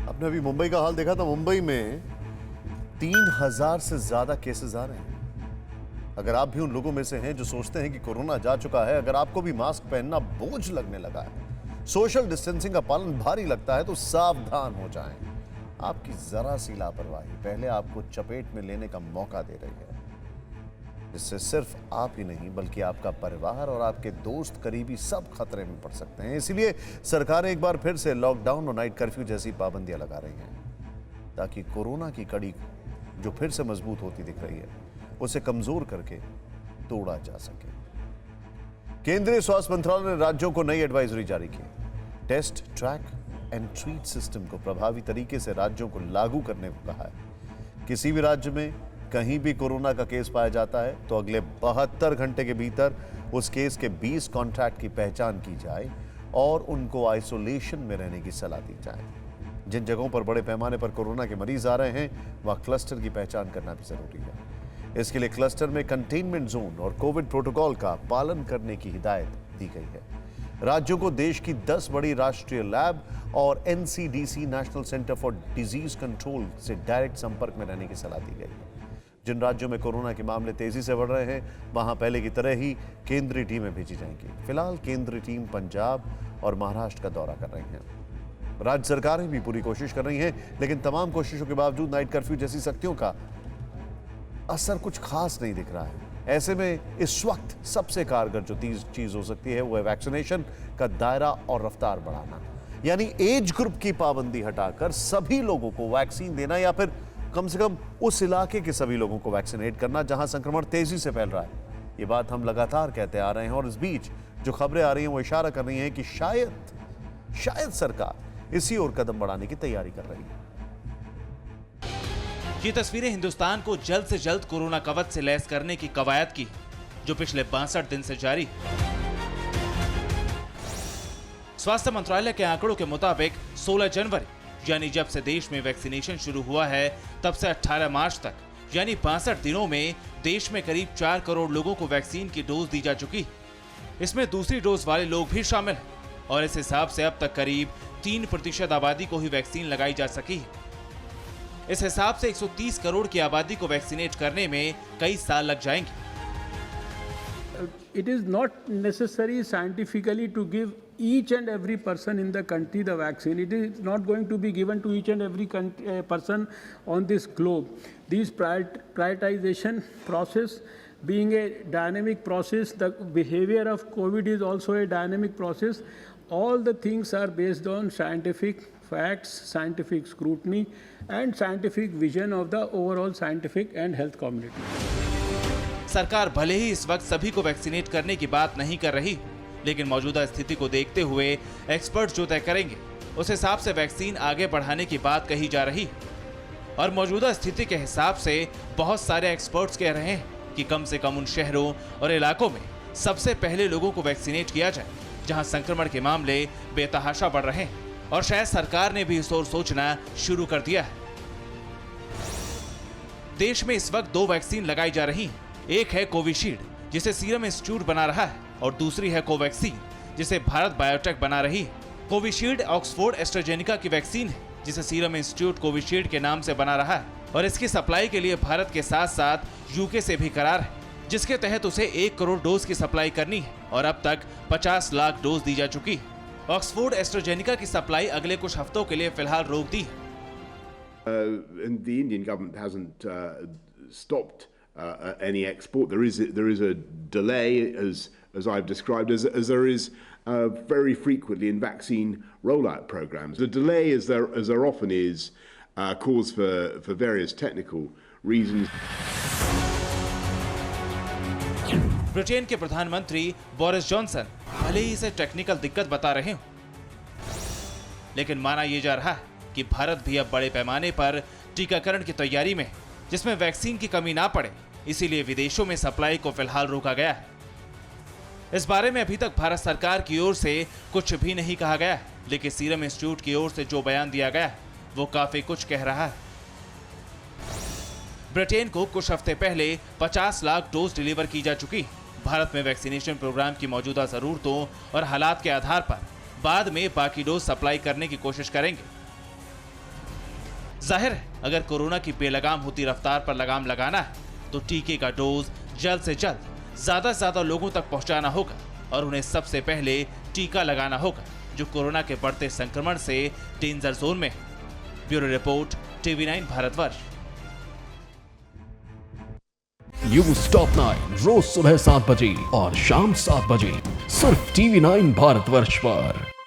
आपने अभी मुंबई का हाल देखा था। मुंबई में 3000 से ज्यादा केसेस आ रहे हैं। अगर आप भी उन लोगों में से हैं जो सोचते हैं कि कोरोना जा चुका है, अगर आपको भी मास्क पहनना बोझ लगने लगा है, सोशल डिस्टेंसिंग का पालन भारी लगता है, तो सावधान हो जाएं। आपकी जरा सी लापरवाही पहले आपको चपेट में लेने का मौका दे रही है, जिससे सिर्फ आप ही नहीं बल्कि आपका परिवार और आपके दोस्त करीबी सब खतरे में पड़ सकते हैं। इसीलिए सरकार एक बार फिर से लॉकडाउन और नाइट कर्फ्यू जैसी पाबंदियां लगा रही हैं, ताकि कोरोना की कड़ी जो फिर से मजबूत होती दिख रही है, उसे कमजोर करके तोड़ा जा सके। केंद्रीय स्वास्थ्य मंत्रालय ने राज्यों को नई एडवाइजरी जारी की। Test, track and treat system को प्रभावी तरीके से राज्यों को लागू करने को कहा है। किसी भी राज्य में कहीं भी कोरोना का केस पाया जाता है तो अगले 72 घंटे के भीतर उस केस के 20 कॉन्टैक्ट की पहचान की जाए और उनको आइसोलेशन में रहने की सलाह दी जाए। जिन जगहों पर बड़े पैमाने पर कोरोना के मरीज आ रहे हैं, वहां क्लस्टर की पहचान करना भी जरूरी है। इसके लिए क्लस्टर में कंटेनमेंट जोन और कोविड प्रोटोकॉल का पालन करने की हिदायत दी गई है। राज्यों को देश की 10 बड़ी राष्ट्रीय लैब और NCDC national centre for disease control से डायरेक्ट संपर्क में रहने की सलाह दी गई है। जिन राज्यों में कोरोना के मामले तेजी से बढ़ रहे हैं, वहां पहले की तरह ही केंद्रीय टीमें भेजी जाएंगी। फिलहाल केंद्रीय टीम पंजाब और महाराष्ट्र का दौरा कर रही हैं। राज्य सरकारें भी पूरी कोशिश कर रही हैं, लेकिन तमाम कोशिशों के बावजूद नाइट कर्फ्यू जैसी सख्तियों का असर कुछ खास नहीं दिख रहा है। ऐसे में इस वक्त सबसे कारगर जो चीज हो सकती है वो है वैक्सीनेशन का दायरा और रफ्तार बढ़ाना, यानी एज ग्रुप की पाबंदी हटाकर सभी लोगों को वैक्सीन देना, या फिर कम से कम उस इलाके के सभी लोगों को वैक्सीनेट करना जहां संक्रमण तेजी से फैल रहा है। ये बात हम लगातार कहते आ रहे हैं, और इस बीच जो खबरें आ रही हैं वो इशारा कर रही हैं कि शायद सरकार इसी ओर कदम बढ़ाने की तैयारी कर रही है। ये तस्वीरें हिंदुस्तान को जल्द से जल्द कोरोना कवच से लैस करने की कवायद की, जो पिछले 62 दिन से जारी। स्वास्थ्य मंत्रालय के आंकड़ों के मुताबिक 16 जनवरी यानी जब से देश में वैक्सीनेशन शुरू हुआ है, तब से 18 मार्च तक यानी 62 दिनों में देश में करीब 4 करोड़ लोगों को वैक्सीन की डोज दी जा चुकी। इसमें दूसरी डोज वाले लोग भी शामिल हैं, और इस हिसाब से अब तक करीब 3% आबादी को ही वैक्सीन लगाई जा सकी है। इस हिसाब से 130 करोड़ की आबादी को वैक्सीनेट करने में कई साल लग जाएंगे। It is not necessary scientifically to give each and every person in the country the vaccine. It is not going to be given to each and every person on this globe. This prioritization process being a dynamic process, the behavior of COVID is also a dynamic process. All the things are based on scientific facts, scientific scrutiny and scientific vision of the overall scientific and health community. सरकार भले ही इस वक्त सभी को vaccinate करने की बात नहीं कर रही, लेकिन मौजूदा स्थिति को देखते हुए एक्सपर्ट जो तय करेंगे उस हिसाब से वैक्सीन आगे बढ़ाने की बात कही जा रही है। और मौजूदा स्थिति के हिसाब से बहुत सारे एक्सपर्ट्स कह रहे हैं कि कम से कम उन शहरों और इलाकों में सबसे पहले लोगों को वैक्सीनेट किया जाए जहां संक्रमण के मामले बेतहाशा बढ़ रहे हैं, और शायद सरकार ने भी इस ओर सोचना शुरू कर दिया है। देश में इस वक्त 2 वैक्सीन लगाई जा रही हैं। एक है कोविशील्ड, जिसे सीरम इंस्टीट्यूट बना रहा है, और दूसरी है कोवैक्सीन, जिसे भारत बायोटेक बना रही है। कोविशील्ड ऑक्सफोर्ड एस्ट्राजेनेका की वैक्सीन है, जिसे सीरम इंस्टीट्यूट कोविशील्ड के नाम से बना रहा है, और इसकी सप्लाई के लिए भारत के साथ साथ यूके से भी करार है, जिसके तहत उसे 1 करोड़ डोज की सप्लाई करनी है, और अब तक 50 लाख डोज दी जा चुकी है। ऑक्सफोर्ड एस्ट्राजेनेका की सप्लाई अगले कुछ हफ्तों के लिए फिलहाल रोक दी है। And the Indian government hasn't stopped any export. There is a delay, as I've described, as there is very frequently in vaccine rollout programs. The delay, as there often is, caused for various technical reasons. Britain के प्रधानमंत्री Boris Johnson भले ही इसे technical दिक्कत बता रहे हो, लेकिन माना यह जा रहा है कि भारत भी अब बड़े पैमाने पर टीकाकरण की तैयारी में, जिसमें वैक्सीन की कमी ना पड़े, इसीलिए विदेशों में सप्लाई को फिलहाल रोका गया है। इस बारे में अभी तक भारत सरकार की ओर से कुछ भी नहीं कहा गया है, लेकिन सीरम इंस्टीट्यूट की ओर से जो बयान दिया गया है वो काफी कुछ कह रहा है। ब्रिटेन को कुछ हफ्ते पहले 50 लाख डोज डिलीवर की जा चुकी। भारत में वैक्सीनेशन प्रोग्राम की मौजूदा जरूरतों और हालात के आधार पर बाद में बाकी डोज सप्लाई करने की कोशिश करेंगे। जाहिर है अगर कोरोना की बेलगाम होती रफ्तार पर लगाम लगाना है तो टीके का डोज जल्द से जल्द ज्यादा से ज्यादा लोगों तक पहुंचाना होगा और उन्हें सबसे पहले टीका लगाना होगा जो कोरोना के बढ़ते संक्रमण से डेंजर जोन में है। Bureau report TV9 Bharatvarsh. News top 9 रोज सुबह 7 बजे और शाम 7 बजे सिर्फ TV9 भारतवर्ष पर।